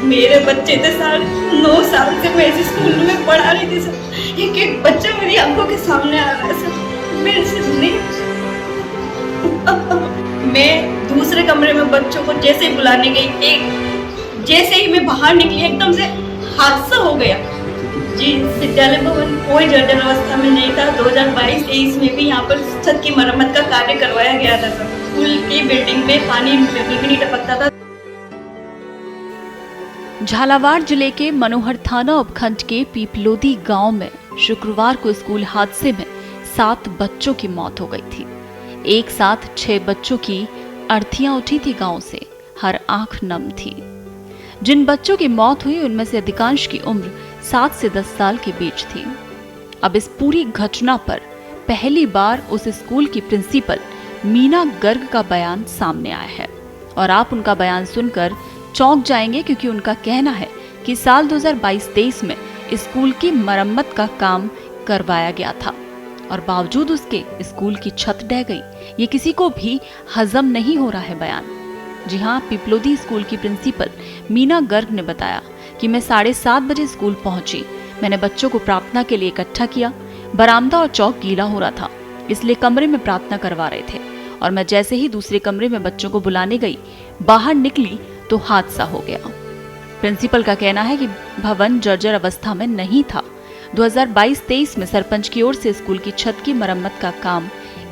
मेरे बच्चे थे सर, 9 साल से मैं इस स्कूल में पढ़ा रही थी सर। एक एक बच्चा मेरी आंखों के सामने आ रहा है सर, मेरे से नहीं। मैं दूसरे कमरे में बच्चों को जैसे ही बुलाने गई, जैसे ही मैं बाहर निकली एकदम से हादसा हो गया जी। विद्यालय भवन कोई जर्जर अवस्था में नहीं था। 2022-23 में भी यहाँ पर छत की मरम्मत का कार्य करवाया गया था सर। स्कूल की बिल्डिंग में पानी बिल्कुल भी नहीं टपकता था। झालावाड़ जिले के मनोहर थाना उपखंड के पीपलोदी गांव में शुक्रवार को स्कूल हादसे में 7 बच्चों की मौत हो गई थी। एक साथ 6 बच्चों की अर्थियां उठी थी गांव से, हर आंख नम थी। जिन बच्चों की मौत हुई उनमें से अधिकांश की उम्र 7 से 10 साल के बीच थी। अब इस पूरी घटना पर पहली बार उस स्कूल की प्रिंसिपल मीना गर्ग का बयान सामने आया है और आप उनका बयान सुनकर चौंक जाएंगे, क्योंकि उनका कहना है कि साल 2022-23 में स्कूल की मरम्मत का काम करवाया गया था और बावजूद उसके स्कूल की छत ढह गई। ये किसी को भी हजम नहीं हो रहा है बयान। जी हाँ, पिपलोदी स्कूल की प्रिंसिपल मीना गर्ग ने बताया कि मैं 7:30 बजे स्कूल पहुंची। मैंने बच्चों को प्रार्थना के लिए इकट्ठा किया। बरामदा और चौक गीला हो रहा था, इसलिए कमरे में प्रार्थना करवा रहे थे और मैं जैसे ही दूसरे कमरे में बच्चों को बुलाने गई, बाहर निकली तो हादसा हो गया। प्रिंसिपल का कहना है कि भवन जर्जर अवस्था में नहीं था। 2022-23 में सरपंच की ओर से स्कूल की छत की मरम्मत का काम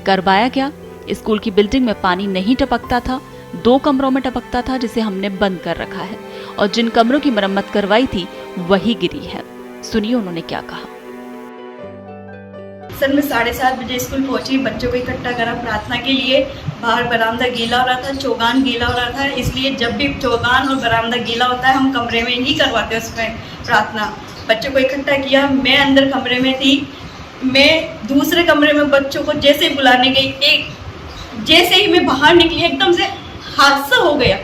करवाया गया। स्कूल की बिल्डिंग में पानी नहीं टपकता था, 2 कमरों में टपकता था जिसे हमने बंद कर रखा है और जिन कमरों की मरम्मत करवाई थी वही गिरी है। सुनिए उन्होंने क्या कहा। सर, मैं 7:30 बजे स्कूल पहुंची, बच्चों को इकट्ठा करा प्रार्थना के लिए। बाहर बरामदा गीला हो रहा था, चौगान गीला हो रहा था, इसलिए जब भी चौगान और बरामदा गीला होता है हम कमरे में ही करवाते हैं उसमें प्रार्थना। बच्चों को इकट्ठा किया, मैं अंदर कमरे में थी। मैं दूसरे कमरे में बच्चों को जैसे ही बुलाने गई, जैसे ही मैं बाहर निकली एकदम से हादसा हो गया।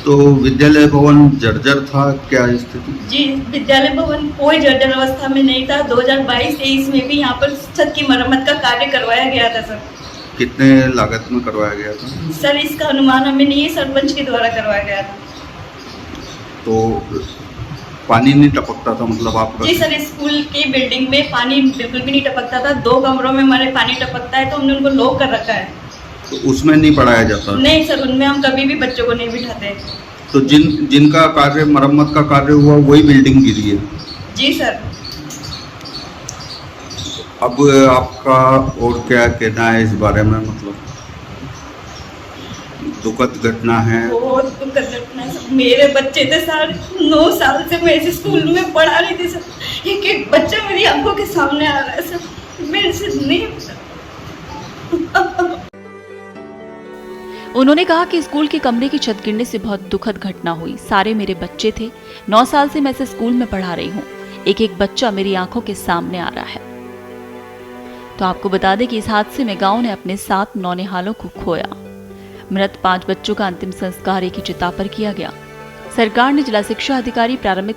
तो विद्यालय भवन जर्जर था, क्या स्थिति? जी, विद्यालय भवन कोई जर्जर अवस्था में नहीं था। 2022-23 में भी यहाँ पर छत की मरम्मत का कार्य करवाया गया था सर। कितने लागत में करवाया गया था? सर, इसका अनुमान हमें नहीं है, सरपंच के द्वारा करवाया गया था। तो पानी नहीं टपकता था मतलब आपका? जी सर, स्कूल की बिल्डिंग में पानी बिल्कुल भी नहीं टपकता था। 2 कमरों में हमारे पानी टपकता है तो हमने उनको लॉक कर रखा है। तो उसमें नहीं पढ़ाया जाता? नहीं सर, उनमें हम कभी भी बच्चों को नहीं बिठाते। तो जिनका कार्य मरम्मत का कार्य हुआ वही बिल्डिंग गिरी है? जी सर। अब आपका और क्या कहना है इस बारे में? मतलब दुखद घटना है। बहुत दुखद घटना है सर। मेरे बच्चे थे सर, 9 साल से मैं इस स्कूल में पढ़ा रही थी सर। एक एक बच्चा मेरी आंखों के सामने आ रहा है सर, मेरे से नहीं। उन्होंने कहा कि स्कूल के कमरे की छत गिरने से बहुत दुखद घटना हुई। सारे मेरे बच्चे थे, 9 साल से मैं इस स्कूल में पढ़ा रही हूँ। एक एक बच्चा मेरी आंखों के सामने आ रहा है। तो आपको बता दें कि इस हादसे में गांव ने अपने 7 नौनिहालों को खोया। मृत 5 बच्चों का अंतिम संस्कार एक ही चिता पर किया गया। सरकार ने जिला शिक्षा अधिकारी, प्रारंभिक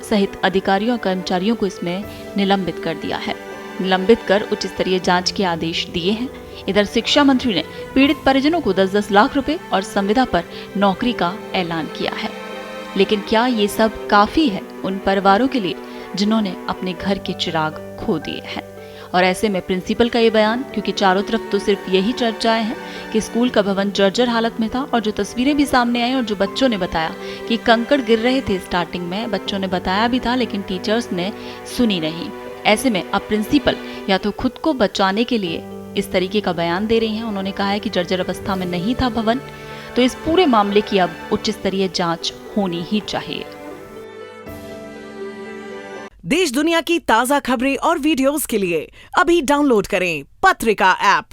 सहित अधिकारियों और कर्मचारियों को इसमें निलंबित कर दिया है। निलंबित कर उच्च स्तरीय जांच के आदेश दिए हैं। इधर शिक्षा मंत्री ने पीड़ित परिजनों को 10-10 लाख रुपए और संविदा पर नौकरी का ऐलान किया है। लेकिन क्या ये सब काफी है उन परिवारों के लिए जिन्होंने अपने घर के चिराग खो दिए हैं? और ऐसे में प्रिंसिपल का ये बयान, क्योंकि चारों तरफ तो सिर्फ यही चर्चाएं हैं कि स्कूल का भवन जर्जर हालत में था और जो तस्वीरें भी सामने आई और जो बच्चों ने बताया कि कंकड़ गिर रहे थे, स्टार्टिंग में बच्चों ने बताया भी था लेकिन टीचर्स ने सुनी नहीं। ऐसे में अब प्रिंसिपल या तो खुद को बचाने के लिए इस तरीके का बयान दे रही हैं। उन्होंने कहा है कि जर्जर अवस्था में नहीं था भवन, तो इस पूरे मामले की अब उच्च स्तरीय जांच होनी ही चाहिए। देश दुनिया की ताजा खबरें और वीडियोस के लिए अभी डाउनलोड करें पत्रिका ऐप।